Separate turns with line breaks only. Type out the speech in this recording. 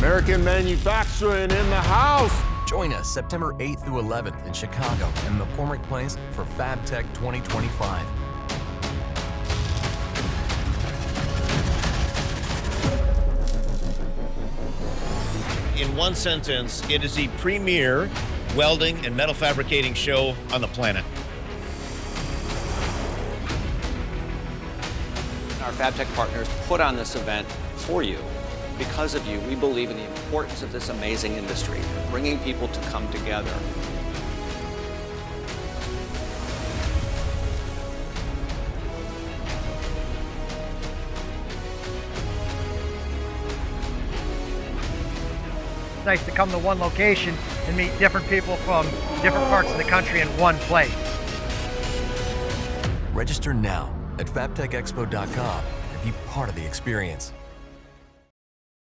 American manufacturing in the house.
Join us September 8th through 11th in Chicago and McCormick Place for FABTECH 2025.
In one sentence, it is the premier welding and metal fabricating show on the planet.
Our FABTECH partners put on this event for you. Because of you, we believe in the importance of this amazing industry, bringing people to come together.
It's nice to come to one location and meet different people from different parts of the country in one place.
Register now at FABTECHExpo.com and be part of the experience.